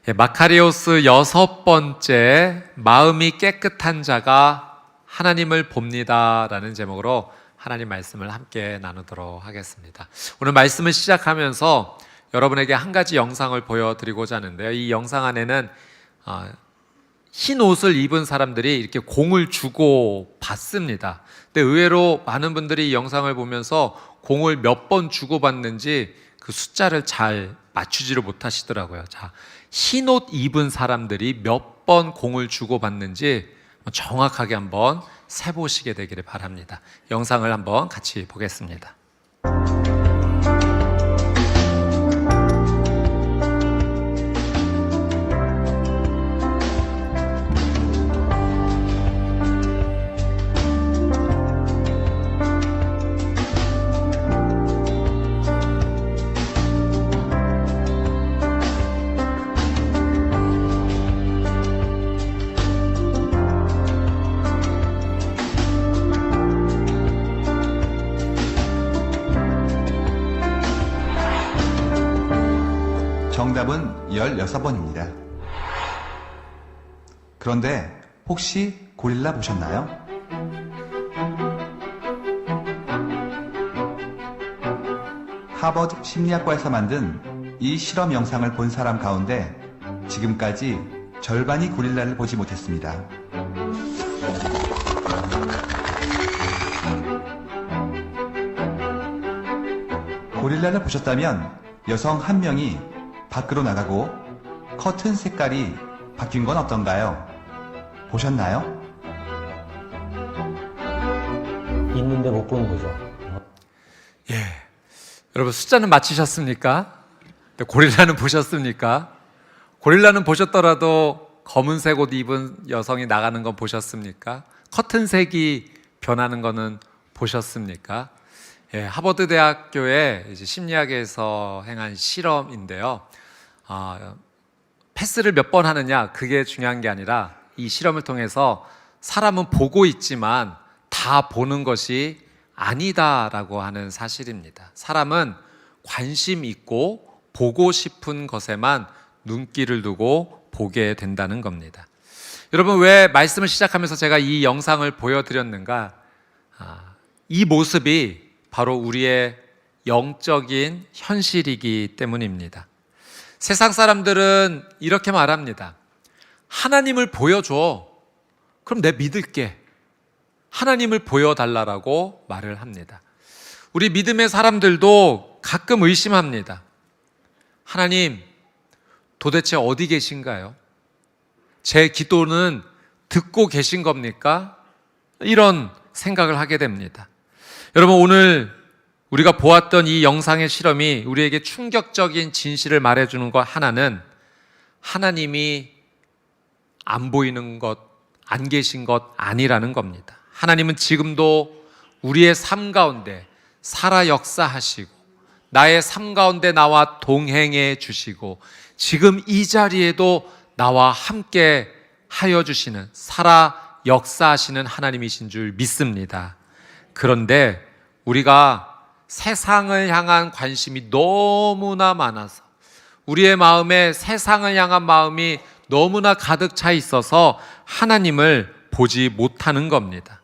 마카리오스 6번째 마음이 깨끗한 자가 하나님을 봅니다 라는 제목으로 하나님 말씀을 함께 나누도록 하겠습니다. 오늘 말씀을 시작하면서 여러분에게 한 가지 영상을 보여드리고자 하는데요. 이 영상 안에는 흰 옷을 입은 사람들이 이렇게 공을 주고 받습니다. 근데 의외로 많은 분들이 이 영상을 보면서 공을 몇 번 주고 받는지 그 숫자를 잘 맞추지를 못하시더라고요. 자, 흰 옷 입은 사람들이 몇 번 공을 주고 받는지 정확하게 한번 세보시게 되기를 바랍니다. 영상을 한번 같이 보겠습니다. 정답은 16번입니다. 그런데 혹시 고릴라 보셨나요? 하버드 심리학과에서 만든 이 실험 영상을 본 사람 가운데 지금까지 절반이 고릴라를 보지 못했습니다. 고릴라를 보셨다면 여성 한 명이 밖으로 나가고 커튼 색깔이 바뀐 건 어떤가요? 보셨나요? 있는데 못 보는 거죠. 여러분 숫자는 맞히셨습니까? 고릴라는 보셨습니까? 고릴라는 보셨더라도 검은색 옷 입은 여성이 나가는 건 보셨습니까? 커튼색이 변하는 거는 보셨습니까? 하버드 대학교의 이제 심리학에서 행한 실험인데요. 패스를 몇 번 하느냐 그게 중요한 게 아니라 이 실험을 통해서 사람은 보고 있지만 다 보는 것이 아니다라고 하는 사실입니다. 사람은 관심 있고 보고 싶은 것에만 눈길을 두고 보게 된다는 겁니다. 여러분 왜 말씀을 시작하면서 제가 이 영상을 보여드렸는가? 이 모습이 바로 우리의 영적인 현실이기 때문입니다. 세상 사람들은 이렇게 말합니다. 하나님을 보여줘. 그럼 내 믿을게. 하나님을 보여달라고 말을 합니다. 우리 믿음의 사람들도 가끔 의심합니다. 하나님, 도대체 어디 계신가요? 제 기도는 듣고 계신 겁니까? 이런 생각을 하게 됩니다. 여러분 오늘 우리가 보았던 이 영상의 실험이 우리에게 충격적인 진실을 말해주는 것 하나는 하나님이 안 보이는 것, 안 계신 것 아니라는 겁니다. 하나님은 지금도 우리의 삶 가운데 살아 역사하시고 나의 삶 가운데 나와 동행해 주시고 지금 이 자리에도 나와 함께 하여 주시는 살아 역사하시는 하나님이신 줄 믿습니다. 그런데 우리가 세상을 향한 관심이 너무나 많아서 우리의 마음에 세상을 향한 마음이 너무나 가득 차 있어서 하나님을 보지 못하는 겁니다.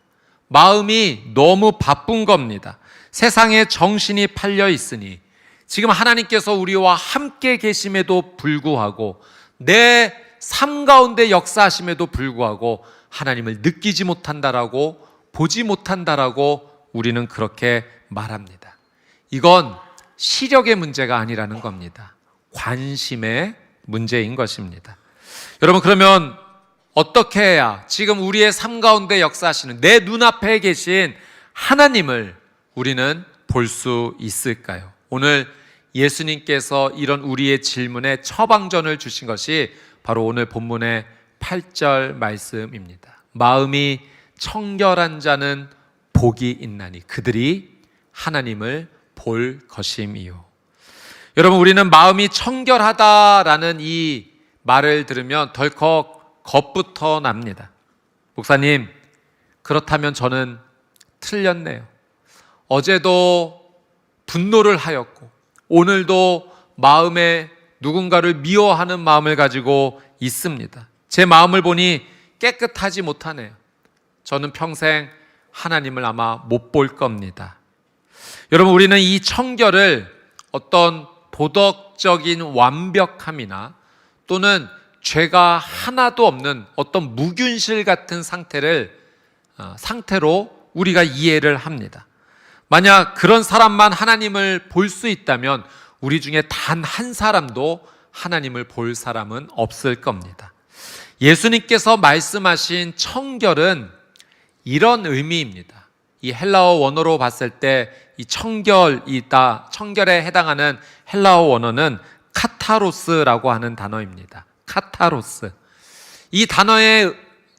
마음이 너무 바쁜 겁니다. 세상에 정신이 팔려 있으니 지금 하나님께서 우리와 함께 계심에도 불구하고 내 삶 가운데 역사하심에도 불구하고 하나님을 느끼지 못한다라고 보지 못한다라고 우리는 그렇게 말합니다. 이건 시력의 문제가 아니라는 겁니다. 관심의 문제인 것입니다. 여러분 그러면 어떻게 해야 지금 우리의 삶 가운데 역사하시는 내 눈앞에 계신 하나님을 우리는 볼 수 있을까요? 오늘 예수님께서 이런 우리의 질문에 처방전을 주신 것이 바로 오늘 본문의 8절 말씀입니다. 마음이 청결한 자는 복이 있나니 그들이 하나님을 볼 것임이요. 여러분 우리는 마음이 청결하다라는 이 말을 들으면 덜컥 겁부터 납니다. 목사님, 그렇다면 저는 틀렸네요. 어제도 분노를 하였고 오늘도 마음에 누군가를 미워하는 마음을 가지고 있습니다. 제 마음을 보니 깨끗하지 못하네요. 저는 평생 하나님을 아마 못 볼 겁니다. 여러분, 우리는 이 청결을 어떤 도덕적인 완벽함이나 또는 죄가 하나도 없는 어떤 무균실 같은 상태로 우리가 이해를 합니다. 만약 그런 사람만 하나님을 볼 수 있다면 우리 중에 단 한 사람도 하나님을 볼 사람은 없을 겁니다. 예수님께서 말씀하신 청결은 이런 의미입니다. 이 헬라어 원어로 봤을 때 이 청결에 해당하는 헬라어 원어는 카타로스라고 하는 단어입니다. 카타로스. 이 단어에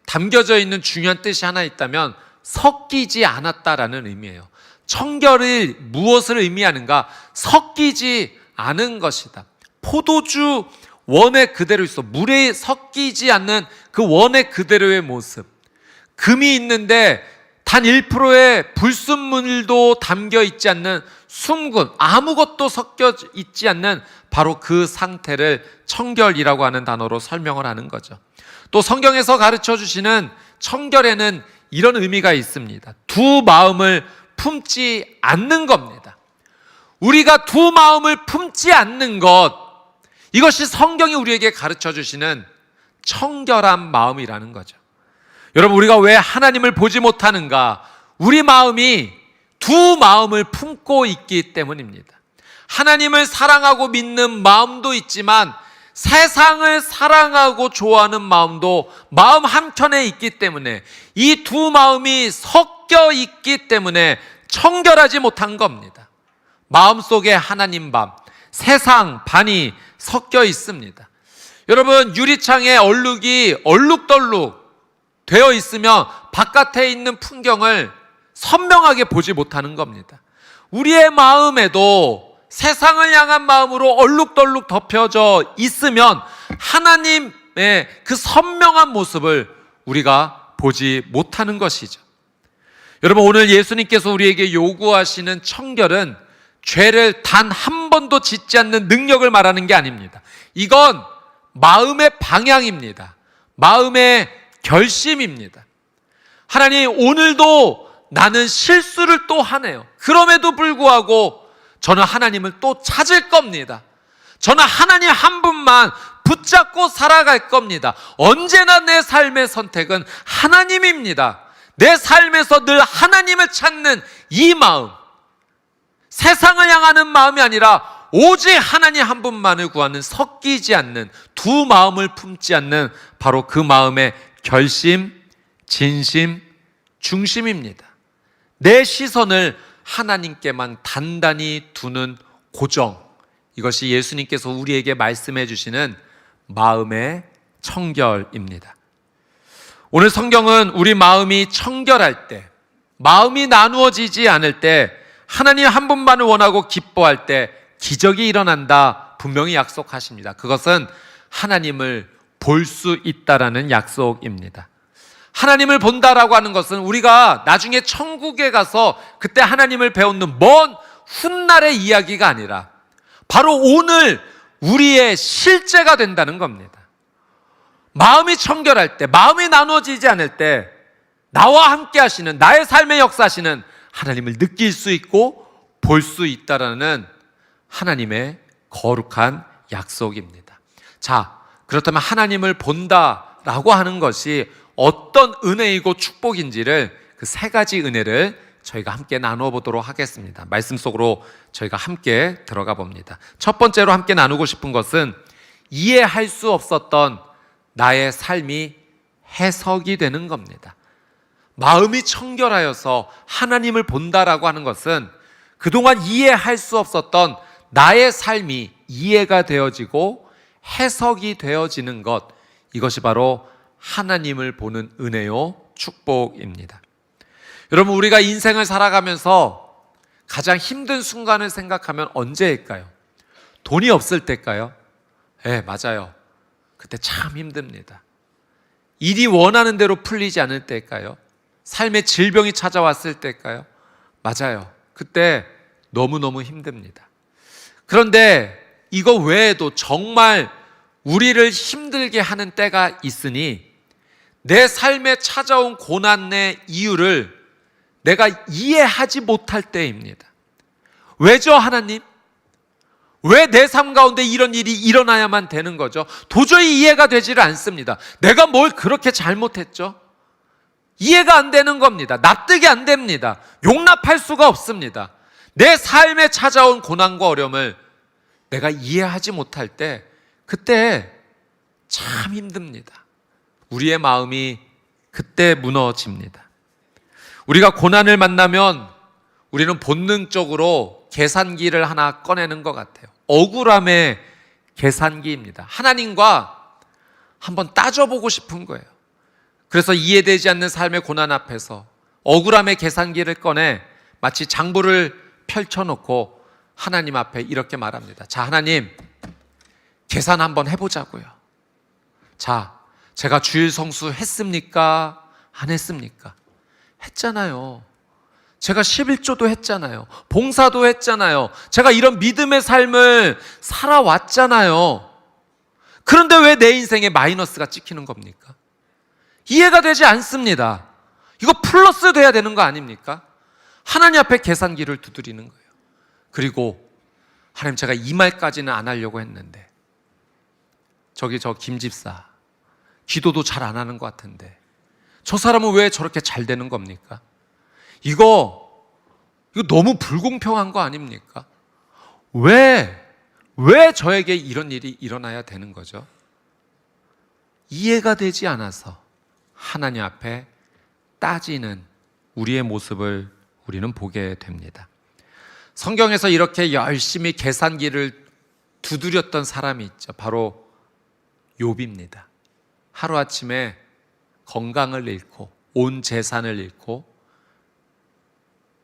담겨져 있는 중요한 뜻이 하나 있다면 섞이지 않았다라는 의미예요. 청결이 무엇을 의미하는가? 섞이지 않은 것이다. 포도주 원에 그대로 있어. 물에 섞이지 않는 그 원에 그대로의 모습. 금이 있는데 단 1%의 불순물도 담겨 있지 않는 숨군, 아무것도 섞여 있지 않는 바로 그 상태를 청결이라고 하는 단어로 설명을 하는 거죠. 또 성경에서 가르쳐 주시는 청결에는 이런 의미가 있습니다. 두 마음을 품지 않는 겁니다. 우리가 두 마음을 품지 않는 것, 이것이 성경이 우리에게 가르쳐 주시는 청결한 마음이라는 거죠. 여러분, 우리가 왜 하나님을 보지 못하는가? 우리 마음이 두 마음을 품고 있기 때문입니다. 하나님을 사랑하고 믿는 마음도 있지만 세상을 사랑하고 좋아하는 마음도 마음 한켠에 있기 때문에 이 두 마음이 섞여 있기 때문에 청결하지 못한 겁니다. 마음속에 하나님 반, 세상 반이 섞여 있습니다. 여러분, 유리창에 얼룩이 얼룩덜룩 되어 있으면 바깥에 있는 풍경을 선명하게 보지 못하는 겁니다. 우리의 마음에도 세상을 향한 마음으로 얼룩덜룩 덮여져 있으면 하나님의 그 선명한 모습을 우리가 보지 못하는 것이죠. 여러분, 오늘 예수님께서 우리에게 요구하시는 청결은 죄를 단 한 번도 짓지 않는 능력을 말하는 게 아닙니다. 이건 마음의 방향입니다. 마음의 결심입니다. 하나님, 오늘도 나는 실수를 또 하네요. 그럼에도 불구하고 저는 하나님을 또 찾을 겁니다. 저는 하나님 한 분만 붙잡고 살아갈 겁니다. 언제나 내 삶의 선택은 하나님입니다. 내 삶에서 늘 하나님을 찾는 이 마음, 세상을 향하는 마음이 아니라 오직 하나님 한 분만을 구하는, 섞이지 않는, 두 마음을 품지 않는 바로 그 마음의 결심, 진심, 중심입니다. 내 시선을 하나님께만 단단히 두는 고정, 이것이 예수님께서 우리에게 말씀해 주시는 마음의 청결입니다. 오늘 성경은 우리 마음이 청결할 때, 마음이 나누어지지 않을 때, 하나님 한 분만을 원하고 기뻐할 때 기적이 일어난다 분명히 약속하십니다. 그것은 하나님을 볼 수 있다라는 약속입니다. 하나님을 본다라고 하는 것은 우리가 나중에 천국에 가서 그때 하나님을 배우는 먼 훗날의 이야기가 아니라 바로 오늘 우리의 실제가 된다는 겁니다. 마음이 청결할 때, 마음이 나눠지지 않을 때 나와 함께 하시는, 나의 삶의 역사하시는 하나님을 느낄 수 있고 볼 수 있다라는 하나님의 거룩한 약속입니다. 자, 그렇다면 하나님을 본다라고 하는 것이 어떤 은혜이고 축복인지를 그 세 가지 은혜를 저희가 함께 나누어 보도록 하겠습니다. 말씀 속으로 저희가 함께 들어가 봅니다. 첫 번째로 함께 나누고 싶은 것은 이해할 수 없었던 나의 삶이 해석이 되는 겁니다. 마음이 청결하여서 하나님을 본다라고 하는 것은 그동안 이해할 수 없었던 나의 삶이 이해가 되어지고 해석이 되어지는 것, 이것이 바로 하나님을 보는 은혜요 축복입니다. 여러분, 우리가 인생을 살아가면서 가장 힘든 순간을 생각하면 언제일까요? 돈이 없을 때일까요? 네, 맞아요. 그때 참 힘듭니다. 일이 원하는 대로 풀리지 않을 때일까요? 삶의 질병이 찾아왔을 때일까요? 맞아요. 그때 너무너무 힘듭니다. 그런데 이거 외에도 정말 우리를 힘들게 하는 때가 있으니 내 삶에 찾아온 고난의 이유를 내가 이해하지 못할 때입니다. 왜죠, 하나님? 왜 내 삶 가운데 이런 일이 일어나야만 되는 거죠? 도저히 이해가 되지를 않습니다. 내가 뭘 그렇게 잘못했죠? 이해가 안 되는 겁니다. 납득이 안 됩니다. 용납할 수가 없습니다. 내 삶에 찾아온 고난과 어려움을 내가 이해하지 못할 때, 그때 참 힘듭니다. 우리의 마음이 그때 무너집니다. 우리가 고난을 만나면 우리는 본능적으로 계산기를 하나 꺼내는 것 같아요. 억울함의 계산기입니다. 하나님과 한번 따져보고 싶은 거예요. 그래서 이해되지 않는 삶의 고난 앞에서 억울함의 계산기를 꺼내 마치 장부를 펼쳐놓고 하나님 앞에 이렇게 말합니다. 자, 하나님, 계산 한번 해보자고요. 자, 제가 주일 성수 했습니까? 안 했습니까? 했잖아요. 제가 11조도 했잖아요. 봉사도 했잖아요. 제가 이런 믿음의 삶을 살아왔잖아요. 그런데 왜 내 인생에 마이너스가 찍히는 겁니까? 이해가 되지 않습니다. 이거 플러스 돼야 되는 거 아닙니까? 하나님 앞에 계산기를 두드리는 거예요. 그리고 하나님, 제가 이 말까지는 안 하려고 했는데 저 김집사 기도도 잘 안 하는 것 같은데 저 사람은 왜 저렇게 잘 되는 겁니까? 이거 너무 불공평한 거 아닙니까? 왜 저에게 이런 일이 일어나야 되는 거죠? 이해가 되지 않아서 하나님 앞에 따지는 우리의 모습을 우리는 보게 됩니다. 성경에서 이렇게 열심히 계산기를 두드렸던 사람이 있죠. 바로 욥입니다. 하루아침에 건강을 잃고 온 재산을 잃고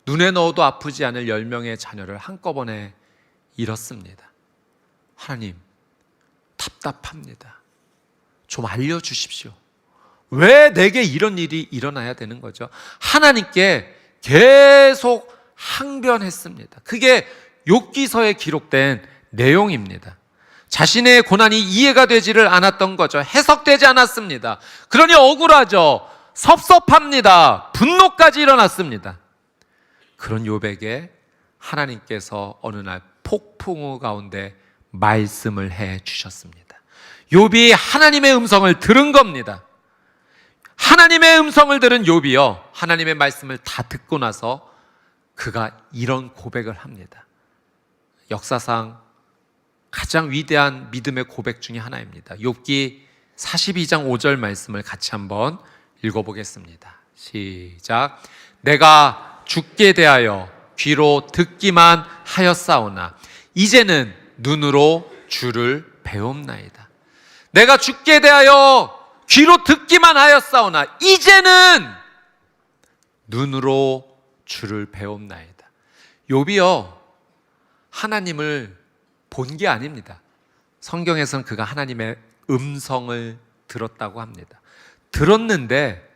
눈에 넣어도 아프지 않을 10명의 자녀를 한꺼번에 잃었습니다. 하나님, 답답합니다. 좀 알려주십시오. 왜 내게 이런 일이 일어나야 되는 거죠? 하나님께 계속 항변했습니다. 그게 욥기서에 기록된 내용입니다. 자신의 고난이 이해가 되지를 않았던 거죠. 해석되지 않았습니다. 그러니 억울하죠. 섭섭합니다. 분노까지 일어났습니다. 그런 욥에게 하나님께서 어느 날 폭풍우 가운데 말씀을 해 주셨습니다. 욥이 하나님의 음성을 들은 겁니다. 하나님의 음성을 들은 욥이요, 하나님의 말씀을 다 듣고 나서 그가 이런 고백을 합니다. 역사상 가장 위대한 믿음의 고백 중에 하나입니다. 욥기 42장 5절 말씀을 같이 한번 읽어보겠습니다. 시작. 내가 죽게 대하여 귀로 듣기만 하였사오나 이제는 눈으로 주를 배움나이다. 내가 죽게 대하여 귀로 듣기만 하였사오나 이제는 눈으로 주를 배움나이다. 욥이요, 하나님을 본 게 아닙니다. 성경에서는 그가 하나님의 음성을 들었다고 합니다. 들었는데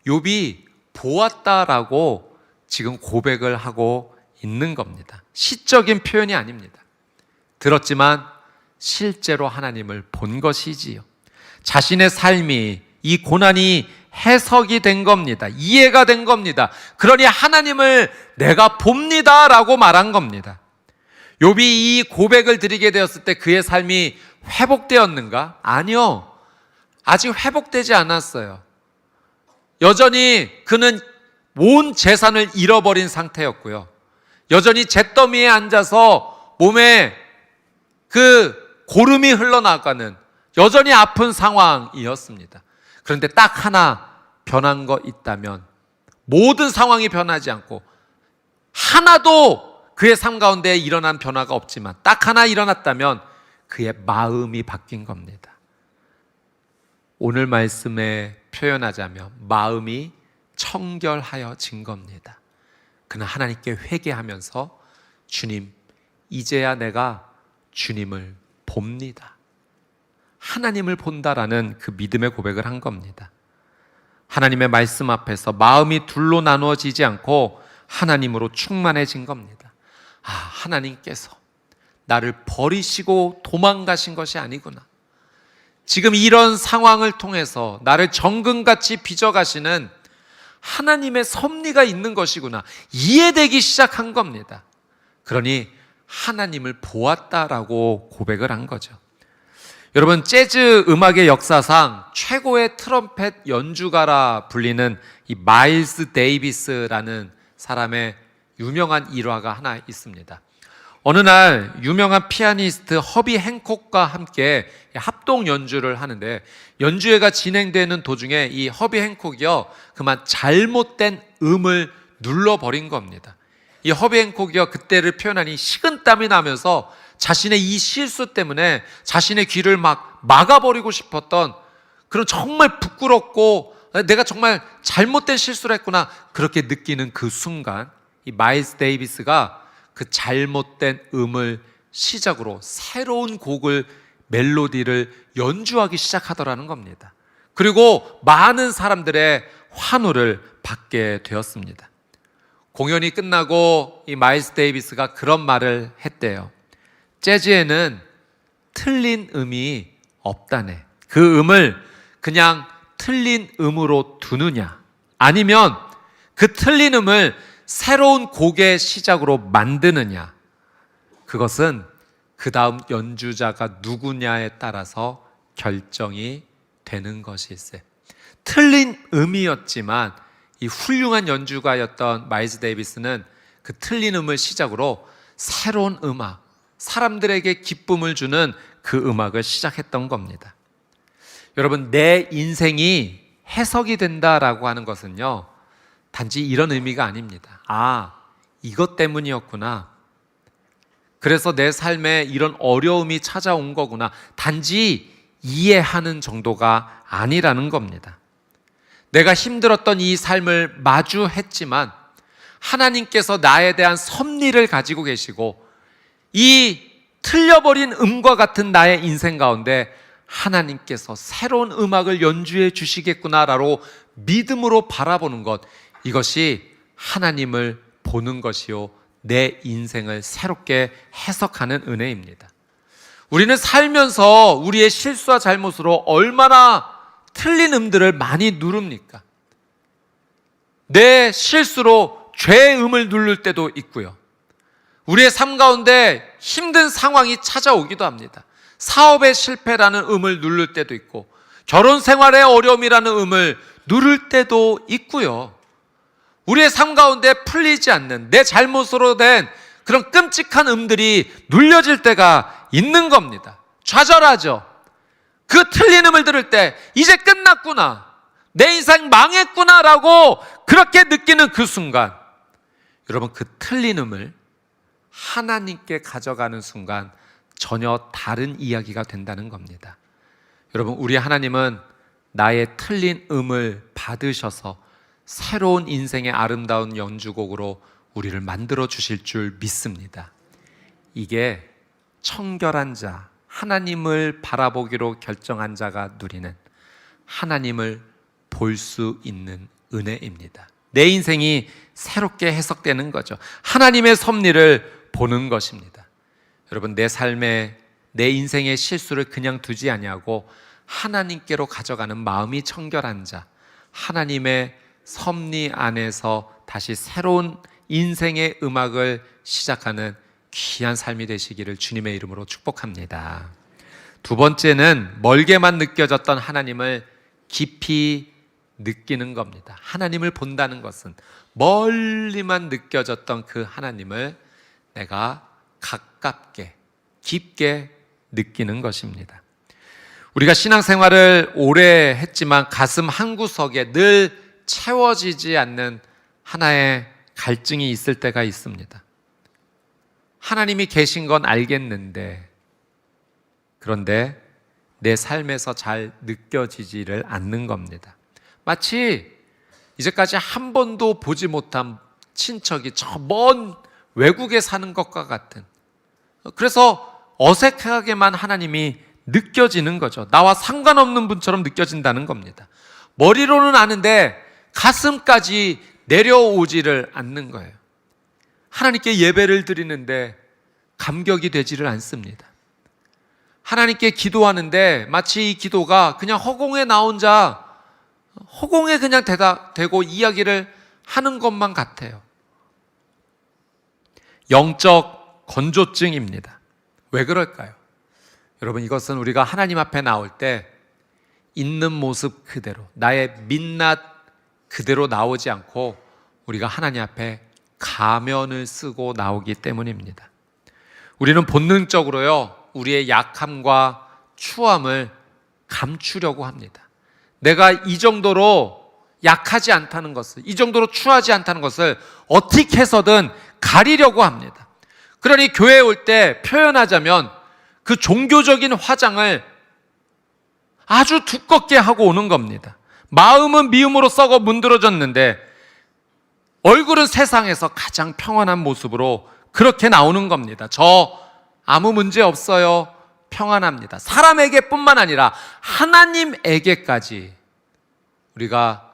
욥이 보았다라고 지금 고백을 하고 있는 겁니다. 시적인 표현이 아닙니다. 들었지만 실제로 하나님을 본 것이지요. 자신의 삶이, 이 고난이 해석이 된 겁니다. 이해가 된 겁니다. 그러니 하나님을 내가 봅니다라고 말한 겁니다. 욥이 이 고백을 드리게 되었을 때 그의 삶이 회복되었는가? 아니요. 아직 회복되지 않았어요. 여전히 그는 온 재산을 잃어버린 상태였고요. 여전히 잿더미에 앉아서 몸에 그 고름이 흘러나가는 여전히 아픈 상황이었습니다. 그런데 딱 하나 변한 거 있다면, 모든 상황이 변하지 않고 하나도 그의 삶 가운데 일어난 변화가 없지만 딱 하나 일어났다면 그의 마음이 바뀐 겁니다. 오늘 말씀에 표현하자면 마음이 청결하여진 겁니다. 그는 하나님께 회개하면서 주님, 이제야 내가 주님을 봅니다. 하나님을 본다라는 그 믿음의 고백을 한 겁니다. 하나님의 말씀 앞에서 마음이 둘로 나누어지지 않고 하나님으로 충만해진 겁니다. 하나님께서 나를 버리시고 도망가신 것이 아니구나. 지금 이런 상황을 통해서 나를 정금같이 빚어가시는 하나님의 섭리가 있는 것이구나. 이해되기 시작한 겁니다. 그러니 하나님을 보았다라고 고백을 한 거죠. 여러분, 재즈 음악의 역사상 최고의 트럼펫 연주가라 불리는 이 마일스 데이비스라는 사람의 유명한 일화가 하나 있습니다. 어느 날 유명한 피아니스트 허비 행콕과 함께 합동 연주를 하는데, 연주회가 진행되는 도중에 이 허비 행콕이요, 그만 잘못된 음을 눌러버린 겁니다. 이 허비 행콕이요, 그때를 표현하니 식은땀이 나면서 자신의 이 실수 때문에 자신의 귀를 막 막아버리고 싶었던, 그런 정말 부끄럽고 내가 정말 잘못된 실수를 했구나, 그렇게 느끼는 그 순간 이 마일스 데이비스가 그 잘못된 음을 시작으로 새로운 곡을, 멜로디를 연주하기 시작하더라는 겁니다. 그리고 많은 사람들의 환호를 받게 되었습니다. 공연이 끝나고 이 마일스 데이비스가 그런 말을 했대요. 재즈에는 틀린 음이 없다네. 그 음을 그냥 틀린 음으로 두느냐, 아니면 그 틀린 음을 새로운 곡의 시작으로 만드느냐, 그것은 그 다음 연주자가 누구냐에 따라서 결정이 되는 것이 있어요. 틀린 음이었지만 이 훌륭한 연주가였던 마일스 데이비스는 그 틀린 음을 시작으로 새로운 음악, 사람들에게 기쁨을 주는 그 음악을 시작했던 겁니다. 여러분, 내 인생이 해석이 된다라고 하는 것은요, 단지 이런 의미가 아닙니다. 아, 이것 때문이었구나. 그래서 내 삶에 이런 어려움이 찾아온 거구나. 단지 이해하는 정도가 아니라는 겁니다. 내가 힘들었던 이 삶을 마주했지만 하나님께서 나에 대한 섭리를 가지고 계시고, 이 틀려버린 음과 같은 나의 인생 가운데 하나님께서 새로운 음악을 연주해 주시겠구나라고 믿음으로 바라보는 것, 이것이 하나님을 보는 것이요, 내 인생을 새롭게 해석하는 은혜입니다. 우리는 살면서 우리의 실수와 잘못으로 얼마나 틀린 음들을 많이 누릅니까? 내 실수로 죄의 음을 누를 때도 있고요, 우리의 삶 가운데 힘든 상황이 찾아오기도 합니다. 사업의 실패라는 음을 누를 때도 있고, 결혼 생활의 어려움이라는 음을 누를 때도 있고요, 우리의 삶 가운데 풀리지 않는 내 잘못으로 된 그런 끔찍한 음들이 눌려질 때가 있는 겁니다. 좌절하죠. 그 틀린 음을 들을 때 이제 끝났구나, 내 인생 망했구나라고 그렇게 느끼는 그 순간, 여러분, 그 틀린 음을 하나님께 가져가는 순간 전혀 다른 이야기가 된다는 겁니다. 여러분, 우리 하나님은 나의 틀린 음을 받으셔서 새로운 인생의 아름다운 연주곡으로 우리를 만들어 주실 줄 믿습니다. 이게 청결한 자, 하나님을 바라보기로 결정한 자가 누리는 하나님을 볼 수 있는 은혜입니다. 내 인생이 새롭게 해석되는 거죠. 하나님의 섭리를 보는 것입니다. 여러분, 내 삶에, 내 인생의 실수를 그냥 두지 아니하고 하나님께로 가져가는 마음이 청결한 자, 하나님의 섭리 안에서 다시 새로운 인생의 음악을 시작하는 귀한 삶이 되시기를 주님의 이름으로 축복합니다. 두 번째는 멀게만 느껴졌던 하나님을 깊이 느끼는 겁니다. 하나님을 본다는 것은 멀리만 느껴졌던 그 하나님을 내가 가깝게, 깊게 느끼는 것입니다. 우리가 신앙생활을 오래 했지만 가슴 한구석에 늘 채워지지 않는 하나의 갈증이 있을 때가 있습니다. 하나님이 계신 건 알겠는데, 그런데 내 삶에서 잘 느껴지지를 않는 겁니다. 마치 이제까지 한 번도 보지 못한 친척이 저 먼 외국에 사는 것과 같은, 그래서 어색하게만 하나님이 느껴지는 거죠. 나와 상관없는 분처럼 느껴진다는 겁니다. 머리로는 아는데 가슴까지 내려오지를 않는 거예요. 하나님께 예배를 드리는데 감격이 되지를 않습니다. 하나님께 기도하는데 마치 이 기도가 그냥 허공에 나온 자, 허공에 그냥 대고 이야기를 하는 것만 같아요. 영적 건조증입니다. 왜 그럴까요? 여러분, 이것은 우리가 하나님 앞에 나올 때 있는 모습 그대로, 나의 민낯 그대로 나오지 않고 우리가 하나님 앞에 가면을 쓰고 나오기 때문입니다. 우리는 본능적으로요, 우리의 약함과 추함을 감추려고 합니다. 내가 이 정도로 약하지 않다는 것을, 이 정도로 추하지 않다는 것을 어떻게 해서든 가리려고 합니다. 그러니 교회에 올 때 표현하자면 그 종교적인 화장을 아주 두껍게 하고 오는 겁니다. 마음은 미움으로 썩어 문드러졌는데 얼굴은 세상에서 가장 평안한 모습으로 그렇게 나오는 겁니다. 저 아무 문제 없어요. 평안합니다. 사람에게 뿐만 아니라 하나님에게까지 우리가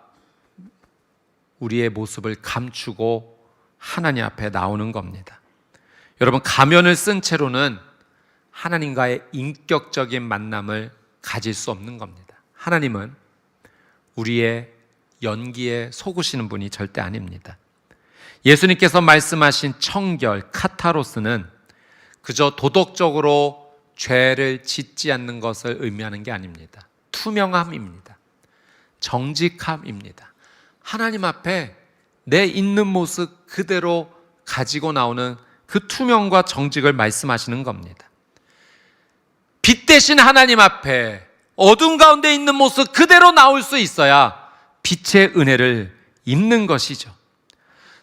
우리의 모습을 감추고 하나님 앞에 나오는 겁니다. 여러분, 가면을 쓴 채로는 하나님과의 인격적인 만남을 가질 수 없는 겁니다. 하나님은 우리의 연기에 속으시는 분이 절대 아닙니다. 예수님께서 말씀하신 청결, 카타로스는 그저 도덕적으로 죄를 짓지 않는 것을 의미하는 게 아닙니다. 투명함입니다. 정직함입니다. 하나님 앞에 내 있는 모습 그대로 가지고 나오는 그 투명과 정직을 말씀하시는 겁니다. 빛 대신 하나님 앞에 어둠 가운데 있는 모습 그대로 나올 수 있어야 빛의 은혜를 입는 것이죠.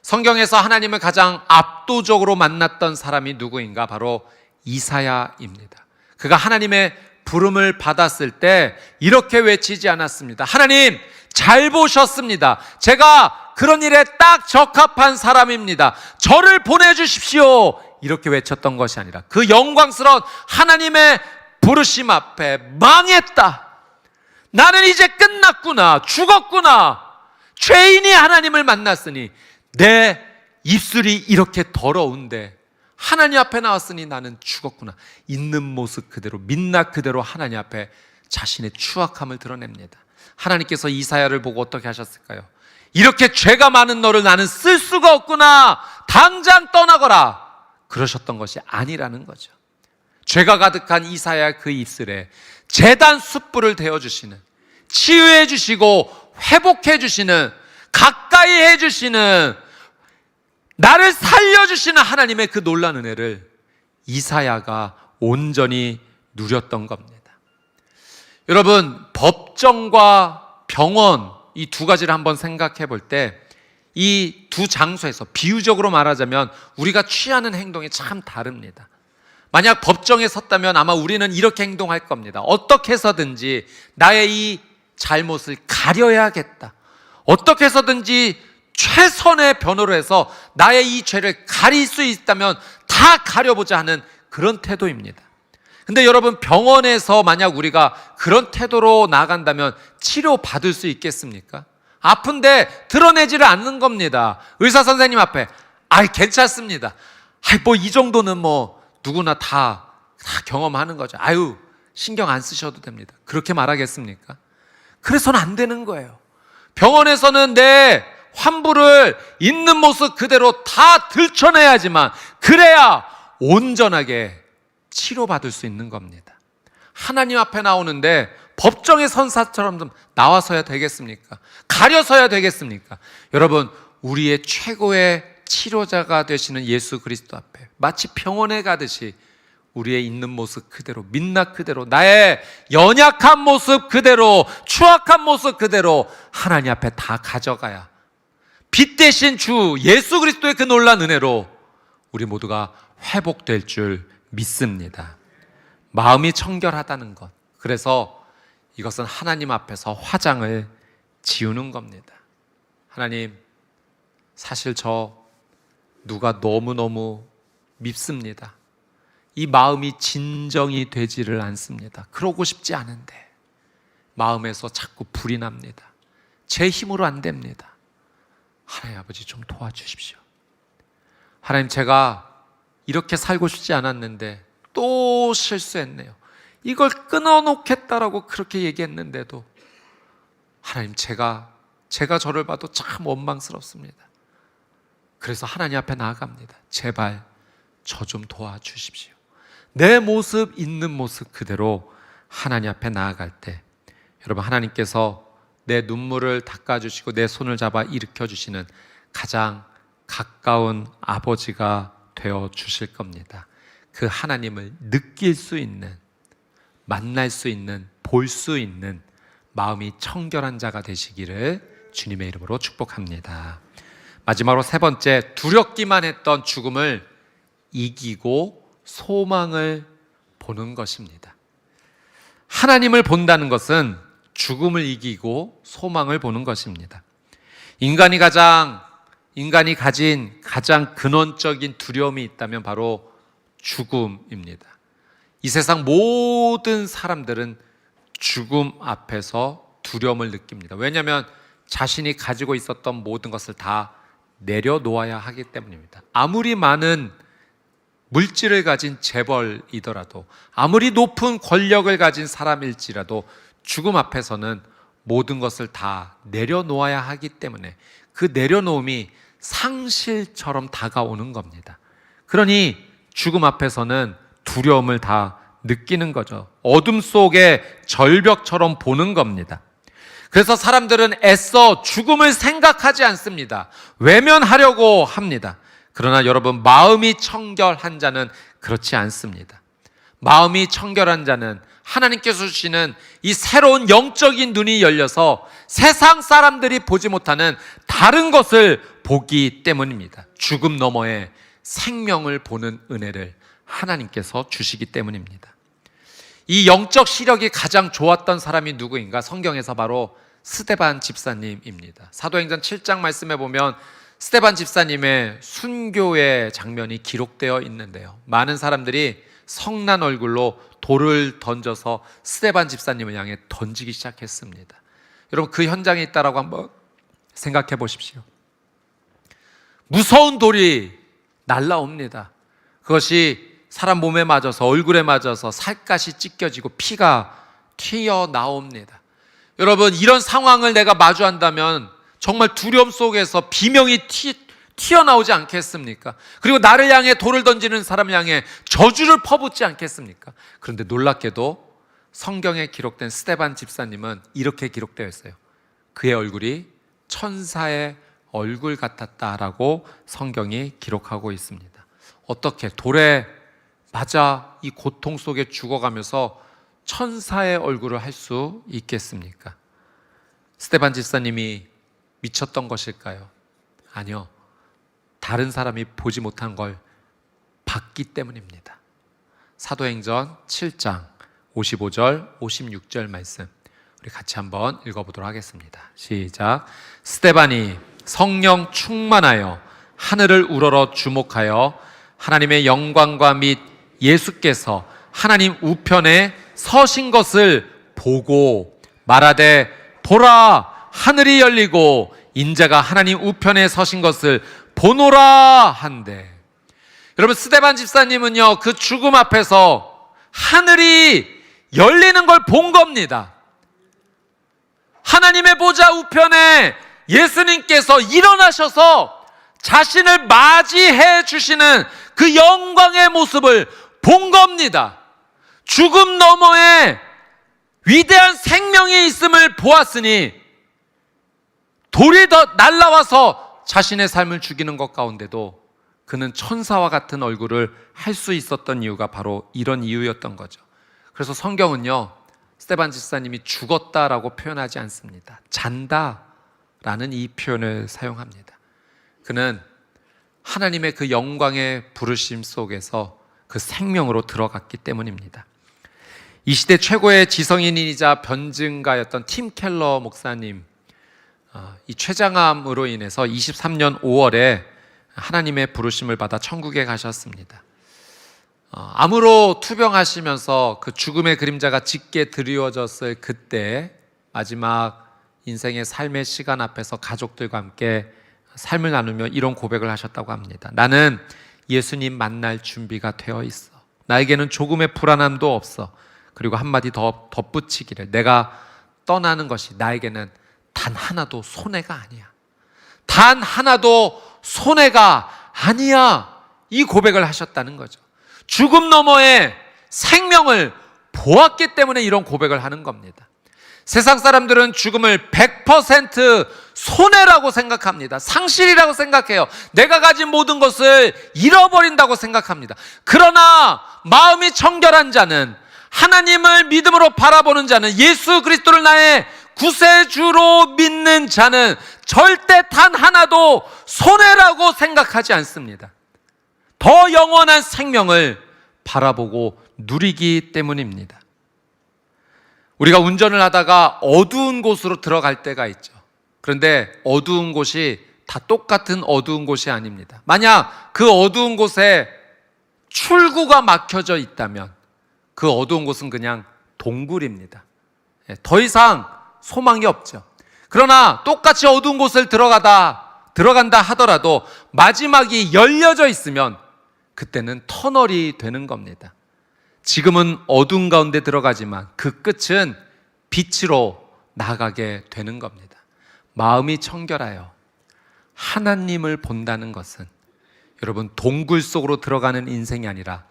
성경에서 하나님을 가장 압도적으로 만났던 사람이 누구인가? 바로 이사야입니다. 그가 하나님의 부름을 받았을 때 이렇게 외치지 않았습니다. 하나님, 잘 보셨습니다. 제가 그런 일에 딱 적합한 사람입니다. 저를 보내주십시오. 이렇게 외쳤던 것이 아니라 그 영광스러운 하나님의 부르심 앞에 망했다. 나는 이제 끝났구나. 죽었구나. 죄인이 하나님을 만났으니 내 입술이 이렇게 더러운데 하나님 앞에 나왔으니 나는 죽었구나. 있는 모습 그대로, 민낯 그대로 하나님 앞에 자신의 추악함을 드러냅니다. 하나님께서 이사야를 보고 어떻게 하셨을까요? 이렇게 죄가 많은 너를 나는 쓸 수가 없구나. 당장 떠나거라. 그러셨던 것이 아니라는 거죠. 죄가 가득한 이사야 그 입술에 제단 숯불을 대어주시는, 치유해 주시고 회복해 주시는, 가까이 해 주시는, 나를 살려주시는 하나님의 그 놀라운 은혜를 이사야가 온전히 누렸던 겁니다. 여러분, 법정과 병원, 이 두 가지를 한번 생각해 볼 때 이 두 장소에서 비유적으로 말하자면 우리가 취하는 행동이 참 다릅니다. 만약 법정에 섰다면 아마 우리는 이렇게 행동할 겁니다. 어떻게 해서든지 나의 이 잘못을 가려야겠다. 어떻게 해서든지 최선의 변호를 해서 나의 이 죄를 가릴 수 있다면 다 가려보자 하는 그런 태도입니다. 근데 여러분, 병원에서 만약 우리가 그런 태도로 나간다면 치료받을 수 있겠습니까? 아픈데 드러내지를 않는 겁니다. 의사 선생님 앞에 괜찮습니다. 뭐 이 정도는 뭐 누구나 다 경험하는 거죠. 신경 안 쓰셔도 됩니다. 그렇게 말하겠습니까? 그래서는 안 되는 거예요. 병원에서는 내 환부를 있는 모습 그대로 다 들춰내야지만 그래야 온전하게 치료받을 수 있는 겁니다. 하나님 앞에 나오는데 법정의 선사처럼 좀 나와서야 되겠습니까? 가려서야 되겠습니까? 여러분, 우리의 최고의 치료자가 되시는 예수 그리스도 앞에 마치 병원에 가듯이 우리의 있는 모습 그대로, 민낯 그대로, 나의 연약한 모습 그대로, 추악한 모습 그대로 하나님 앞에 다 가져가야 빛 대신 주 예수 그리스도의 그 놀라운 은혜로 우리 모두가 회복될 줄 믿습니다. 마음이 청결하다는 것, 그래서 이것은 하나님 앞에서 화장을 지우는 겁니다. 하나님, 사실 저 누가 너무너무 밉습니다. 이 마음이 진정이 되지를 않습니다. 그러고 싶지 않은데 마음에서 자꾸 불이 납니다. 제 힘으로 안 됩니다. 하나님 아버지, 좀 도와주십시오. 하나님, 제가 이렇게 살고 싶지 않았는데 또 실수했네요. 이걸 끊어놓겠다라고 그렇게 얘기했는데도 하나님, 제가 저를 봐도 참 원망스럽습니다. 그래서 하나님 앞에 나아갑니다. 제발 저 좀 도와주십시오. 내 모습, 있는 모습 그대로 하나님 앞에 나아갈 때 여러분, 하나님께서 내 눈물을 닦아주시고 내 손을 잡아 일으켜주시는 가장 가까운 아버지가 되어 주실 겁니다. 그 하나님을 느낄 수 있는, 만날 수 있는, 볼 수 있는 마음이 청결한 자가 되시기를 주님의 이름으로 축복합니다. 마지막으로 세 번째, 두렵기만 했던 죽음을 이기고 소망을 보는 것입니다. 하나님을 본다는 것은 죽음을 이기고 소망을 보는 것입니다. 인간이 가진 가장 근원적인 두려움이 있다면 바로 죽음입니다. 이 세상 모든 사람들은 죽음 앞에서 두려움을 느낍니다. 왜냐하면 자신이 가지고 있었던 모든 것을 다 내려놓아야 하기 때문입니다. 아무리 많은 물질을 가진 재벌이더라도, 아무리 높은 권력을 가진 사람일지라도 죽음 앞에서는 모든 것을 다 내려놓아야 하기 때문에 그 내려놓음이 상실처럼 다가오는 겁니다. 그러니 죽음 앞에서는 두려움을 다 느끼는 거죠. 어둠 속의 절벽처럼 보는 겁니다. 그래서 사람들은 애써 죽음을 생각하지 않습니다. 외면하려고 합니다. 그러나 여러분, 마음이 청결한 자는 그렇지 않습니다. 마음이 청결한 자는 하나님께서 주시는 이 새로운 영적인 눈이 열려서 세상 사람들이 보지 못하는 다른 것을 보기 때문입니다. 죽음 너머에 생명을 보는 은혜를 하나님께서 주시기 때문입니다. 이 영적 시력이 가장 좋았던 사람이 누구인가? 성경에서 바로 스데반 집사님입니다. 사도행전 7장 말씀에 보면 스데반 집사님의 순교의 장면이 기록되어 있는데요, 많은 사람들이 성난 얼굴로 돌을 던져서 스데반 집사님을 향해 던지기 시작했습니다. 여러분, 그 현장에 있다라고 한번 생각해 보십시오. 무서운 돌이 날라옵니다. 그것이 사람 몸에 맞아서, 얼굴에 맞아서 살갗이 찢겨지고 피가 튀어나옵니다. 여러분, 이런 상황을 내가 마주한다면 정말 두려움 속에서 비명이 튀어나오지 않겠습니까? 그리고 나를 향해 돌을 던지는 사람을 향해 저주를 퍼붓지 않겠습니까? 그런데 놀랍게도 성경에 기록된 스데반 집사님은 이렇게 기록되어 있어요. 그의 얼굴이 천사의 얼굴 같았다라고 성경이 기록하고 있습니다. 어떻게 돌에 맞아 이 고통 속에 죽어가면서 천사의 얼굴을 할 수 있겠습니까? 스데반 집사님이 미쳤던 것일까요? 아니요. 다른 사람이 보지 못한 걸 봤기 때문입니다. 사도행전 7장 55절 56절 말씀 우리 같이 한번 읽어보도록 하겠습니다. 시작. 스데반이 성령 충만하여 하늘을 우러러 주목하여 하나님의 영광과 및 예수께서 하나님 우편에 서신 것을 보고 말하되, 보라, 하늘이 열리고 인자가 하나님 우편에 서신 것을 보노라 한대. 여러분, 스데반 집사님은요, 그 죽음 앞에서 하늘이 열리는 걸 본 겁니다. 하나님의 보좌 우편에 예수님께서 일어나셔서 자신을 맞이해 주시는 그 영광의 모습을 본 겁니다. 죽음 너머에 위대한 생명이 있음을 보았으니 돌이 더 날라와서 자신의 삶을 죽이는 것 가운데도 그는 천사와 같은 얼굴을 할 수 있었던 이유가 바로 이런 이유였던 거죠. 그래서 성경은요, 스데반 집사님이 죽었다라고 표현하지 않습니다. 잔다라는 이 표현을 사용합니다. 그는 하나님의 그 영광의 부르심 속에서 그 생명으로 들어갔기 때문입니다. 이 시대 최고의 지성인이자 변증가였던 팀 켈러 목사님, 이 췌장암으로 인해서 23년 5월에 하나님의 부르심을 받아 천국에 가셨습니다. 암으로 투병하시면서 그 죽음의 그림자가 짙게 드리워졌을 그때 마지막 인생의 삶의 시간 앞에서 가족들과 함께 삶을 나누며 이런 고백을 하셨다고 합니다. 나는 예수님 만날 준비가 되어 있어. 나에게는 조금의 불안함도 없어. 그리고 한마디 더 덧붙이기를, 내가 떠나는 것이 나에게는 단 하나도 손해가 아니야. 단 하나도 손해가 아니야. 이 고백을 하셨다는 거죠. 죽음 너머의 생명을 보았기 때문에 이런 고백을 하는 겁니다. 세상 사람들은 죽음을 100% 손해라고 생각합니다. 상실이라고 생각해요. 내가 가진 모든 것을 잃어버린다고 생각합니다. 그러나 마음이 청결한 자는, 하나님을 믿음으로 바라보는 자는, 예수 그리스도를 나의 구세주로 믿는 자는 절대 단 하나도 손해라고 생각하지 않습니다. 더 영원한 생명을 바라보고 누리기 때문입니다. 우리가 운전을 하다가 어두운 곳으로 들어갈 때가 있죠. 그런데 어두운 곳이 다 똑같은 어두운 곳이 아닙니다. 만약 그 어두운 곳에 출구가 막혀져 있다면 그 어두운 곳은 그냥 동굴입니다. 더 이상 소망이 없죠. 그러나 똑같이 어두운 곳을 들어간다 하더라도 마지막이 열려져 있으면 그때는 터널이 되는 겁니다. 지금은 어두운 가운데 들어가지만 그 끝은 빛으로 나가게 되는 겁니다. 마음이 청결하여 하나님을 본다는 것은 여러분 동굴 속으로 들어가는 인생이 아니라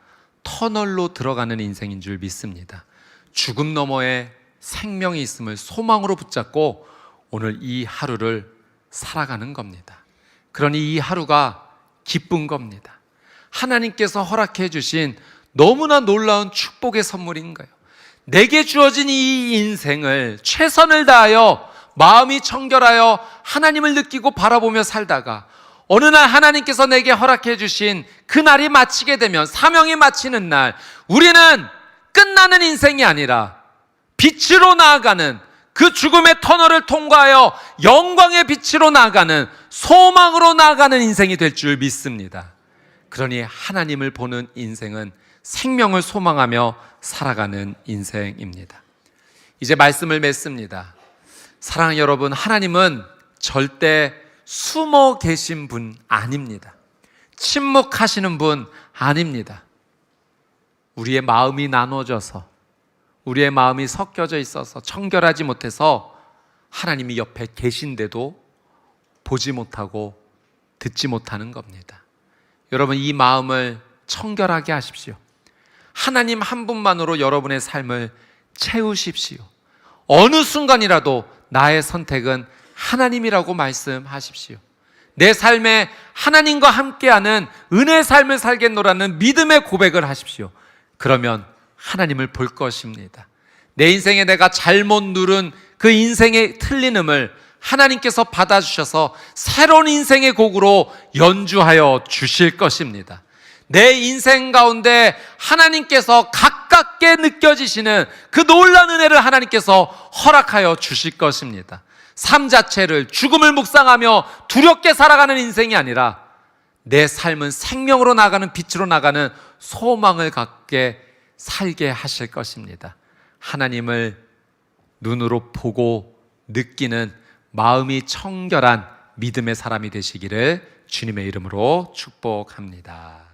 터널로 들어가는 인생인 줄 믿습니다. 죽음 너머에 생명이 있음을 소망으로 붙잡고 오늘 이 하루를 살아가는 겁니다. 그러니 이 하루가 기쁜 겁니다. 하나님께서 허락해 주신 너무나 놀라운 축복의 선물인 거예요. 내게 주어진 이 인생을 최선을 다하여 마음이 청결하여 하나님을 느끼고 바라보며 살다가 어느 날 하나님께서 내게 허락해 주신 그 날이 마치게 되면, 사명이 마치는 날, 우리는 끝나는 인생이 아니라 빛으로 나아가는, 그 죽음의 터널을 통과하여 영광의 빛으로 나아가는, 소망으로 나아가는 인생이 될 줄 믿습니다. 그러니 하나님을 보는 인생은 생명을 소망하며 살아가는 인생입니다. 이제 말씀을 맺습니다. 사랑하는 여러분, 하나님은 절대 숨어 계신 분 아닙니다. 침묵하시는 분 아닙니다. 우리의 마음이 나눠져서, 우리의 마음이 섞여져 있어서 청결하지 못해서 하나님이 옆에 계신데도 보지 못하고 듣지 못하는 겁니다. 여러분, 이 마음을 청결하게 하십시오. 하나님 한 분만으로 여러분의 삶을 채우십시오. 어느 순간이라도 나의 선택은 하나님이라고 말씀하십시오. 내 삶에 하나님과 함께하는 은혜의 삶을 살겠노라는 믿음의 고백을 하십시오. 그러면 하나님을 볼 것입니다. 내 인생에 내가 잘못 누른 그 인생의 틀림을 하나님께서 받아주셔서 새로운 인생의 곡으로 연주하여 주실 것입니다. 내 인생 가운데 하나님께서 가깝게 느껴지시는 그 놀라운 은혜를 하나님께서 허락하여 주실 것입니다. 삶 자체를, 죽음을 묵상하며 두렵게 살아가는 인생이 아니라 내 삶은 생명으로 나가는, 빛으로 나가는 소망을 갖게 살게 하실 것입니다. 하나님을 눈으로 보고 느끼는 마음이 청결한 믿음의 사람이 되시기를 주님의 이름으로 축복합니다.